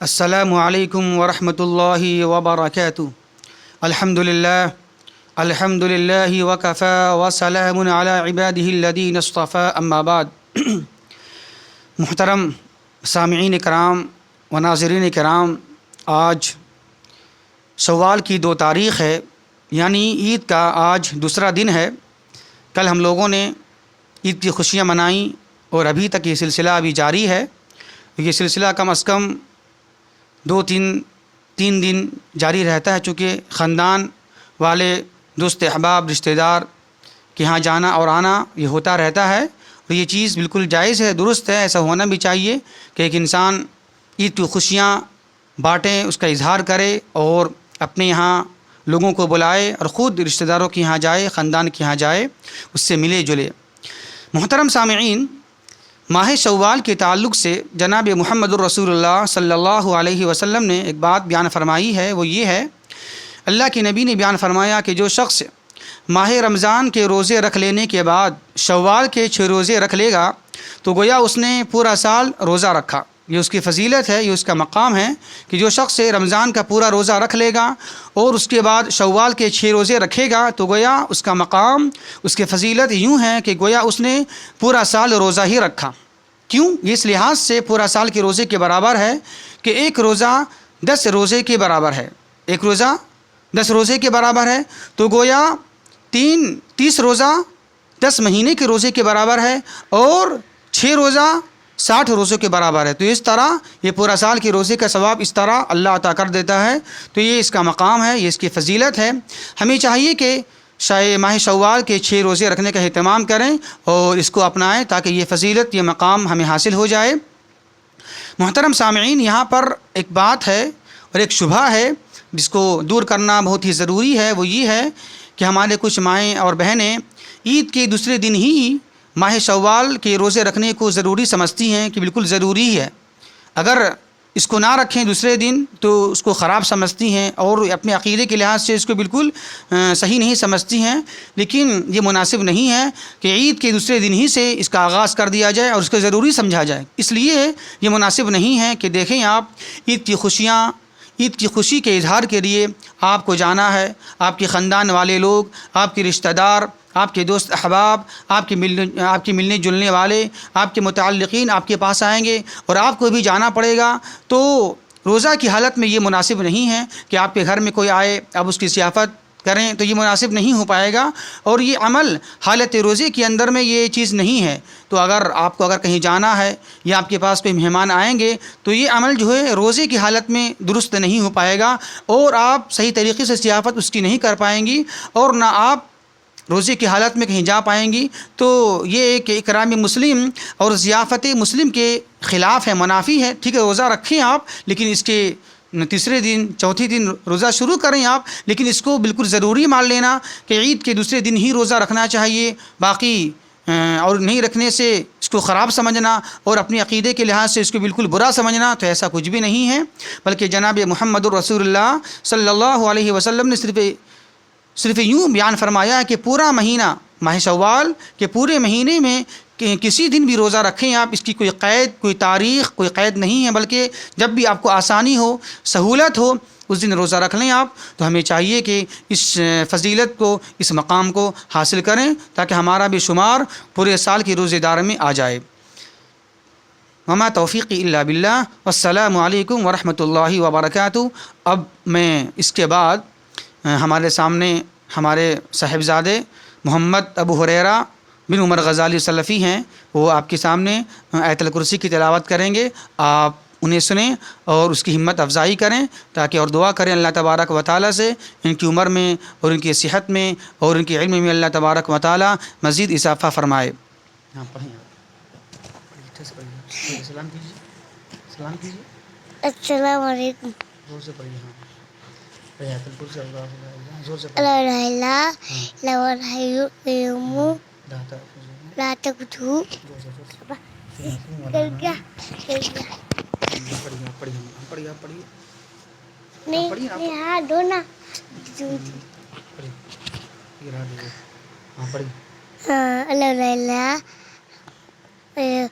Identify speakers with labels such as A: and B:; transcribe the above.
A: السلام علیکم ورحمۃ اللہ وبرکاتہ۔ الحمد للہ وکفی وسلام علی عبادہ الذین اصطفی، اما بعد۔ محترم سامعین کرام و ناظرین کرام، آج شوال کی 2 تاریخ ہے، یعنی عید کا آج دوسرا دن ہے۔ کل ہم لوگوں نے عید کی خوشیاں منائیں اور ابھی تک یہ سلسلہ ابھی جاری ہے۔ یہ سلسلہ کم از کم 2-3 دن جاری رہتا ہے، چونکہ خاندان والے، دوست احباب، رشتہ دار کے ہاں جانا اور آنا یہ ہوتا رہتا ہے، اور یہ چیز بالکل جائز ہے، درست ہے، ایسا ہونا بھی چاہیے کہ ایک انسان عید کی خوشیاں بانٹیں، اس کا اظہار کرے اور اپنے یہاں لوگوں کو بلائے اور خود رشتہ داروں کے یہاں جائے، خاندان کے یہاں جائے، اس سے ملے جلے۔ محترم سامعین، ماہ شوال کے تعلق سے جناب محمد الرسول اللہ صلی اللہ علیہ وسلم نے ایک بات بیان فرمائی ہے، وہ یہ ہے، اللہ کے نبی نے بیان فرمایا کہ جو شخص ماہ رمضان کے روزے رکھ لینے کے بعد شوال کے 6 روزے رکھ لے گا تو گویا اس نے پورا سال روزہ رکھا۔ یہ اس کی فضیلت ہے، یہ اس کا مقام ہے کہ جو شخص رمضان کا پورا روزہ رکھ لے گا اور اس کے بعد شوال کے 6 روزے رکھے گا تو گویا اس کا مقام، اس کی فضیلت یوں ہے کہ گویا اس نے پورا سال روزہ ہی رکھا۔ کیوں؟ یہ اس لحاظ سے پورا سال کے روزے کے برابر ہے کہ ایک روزہ 10 روزے کے برابر ہے، ایک روزہ 10 روزے کے برابر ہے، تو گویا 30 روزہ 10 مہینے کے روزے کے برابر ہے، اور 6 روزہ 60 روزوں کے برابر ہے۔ تو اس طرح یہ پورا سال کے روزے کا ثواب اس طرح اللہ عطا کر دیتا ہے۔ تو یہ اس کا مقام ہے، یہ اس کی فضیلت ہے۔ ہمیں چاہیے کہ ماہ شوال کے 6 روزے رکھنے کا اہتمام کریں اور اس کو اپنائیں تاکہ یہ فضیلت، یہ مقام ہمیں حاصل ہو جائے۔ محترم سامعین، یہاں پر ایک بات ہے اور ایک شبہ ہے جس کو دور کرنا بہت ہی ضروری ہے، وہ یہ ہے کہ ہمارے کچھ مائیں اور بہنیں عید کے دوسرے دن ہی ماہ شوال کے روزے رکھنے کو ضروری سمجھتی ہیں کہ بالکل ضروری ہے، اگر اس کو نہ رکھیں دوسرے دن تو اس کو خراب سمجھتی ہیں اور اپنے عقیدے کے لحاظ سے اس کو بالکل صحیح نہیں سمجھتی ہیں۔ لیکن یہ مناسب نہیں ہے کہ عید کے دوسرے دن ہی سے اس کا آغاز کر دیا جائے اور اس کو ضروری سمجھا جائے، اس لیے یہ مناسب نہیں ہے کہ دیکھیں آپ عید کی خوشی کے اظہار کے لیے آپ کو جانا ہے، آپ کے خاندان والے لوگ، آپ کے رشتہ دار، آپ کے دوست احباب، آپ کے ملنے جلنے والے، آپ کے متعلقین آپ کے پاس آئیں گے اور آپ کو بھی جانا پڑے گا، تو روزہ کی حالت میں یہ مناسب نہیں ہے کہ آپ کے گھر میں کوئی آئے اب اس کی ضیافت کریں، تو یہ مناسب نہیں ہو پائے گا، اور یہ عمل حالت روزے کے اندر میں یہ چیز نہیں ہے۔ تو آپ کو کہیں جانا ہے یا آپ کے پاس کوئی مہمان آئیں گے تو یہ عمل جو ہے روزے کی حالت میں درست نہیں ہو پائے گا، اور آپ صحیح طریقے سے ضیافت اس کی نہیں کر پائیں گی، اور نہ آپ روزے کی حالت میں کہیں جا پائیں گی۔ تو یہ ایک اکرام مسلم اور ضیافت مسلم کے خلاف ہے، منافی ہے۔ ٹھیک ہے، روزہ رکھیں آپ، لیکن اس کے تیسرے دن، چوتھے دن روزہ شروع کریں آپ، لیکن اس کو بالکل ضروری مان لینا کہ عید کے دوسرے دن ہی روزہ رکھنا چاہیے، باقی اور نہیں رکھنے سے اس کو خراب سمجھنا اور اپنے عقیدے کے لحاظ سے اس کو بالکل برا سمجھنا، تو ایسا کچھ بھی نہیں ہے۔ بلکہ جناب محمد الرسول اللہ صلی اللہ علیہ وسلم نے صرف یوں بیان فرمایا کہ پورا مہینہ ماہ شوال کے پورے مہینے میں کسی دن بھی روزہ رکھیں آپ، اس کی کوئی قید، کوئی تاریخ، کوئی قید نہیں ہے، بلکہ جب بھی آپ کو آسانی ہو، سہولت ہو، اس دن روزہ رکھ لیں آپ۔ تو ہمیں چاہیے کہ اس فضیلت کو، اس مقام کو حاصل کریں تاکہ ہمارا بھی شمار پورے سال کی روزے دار میں آ جائے۔ وما توفیقی الا باللہ، والسلام علیکم ورحمۃ اللہ وبرکاتہ۔ اب میں اس کے بعد ہمارے سامنے ہمارے صاحبزادے محمد ابو ہریرہ بن عمر غزالی سلفی ہیں، وہ آپ کے سامنے آیت الکرسی کی تلاوت کریں گے، آپ انہیں سنیں اور اس کی ہمت افزائی کریں تاکہ، اور دعا کریں اللہ تبارک و تعالیٰ سے ان کی عمر میں اور ان کی صحت میں اور ان کے علم میں اللہ تبارک و تعالیٰ مزید اضافہ فرمائے۔ سلام کیجیے۔
B: السلام علیکم۔
A: زور سے پڑھیے، ہاں آیت الکرسی، زور سے
B: لا الہ الا اللہ الحی القیوم لا تأخذہ نہیں ہاں دھونا اللہ الہ الا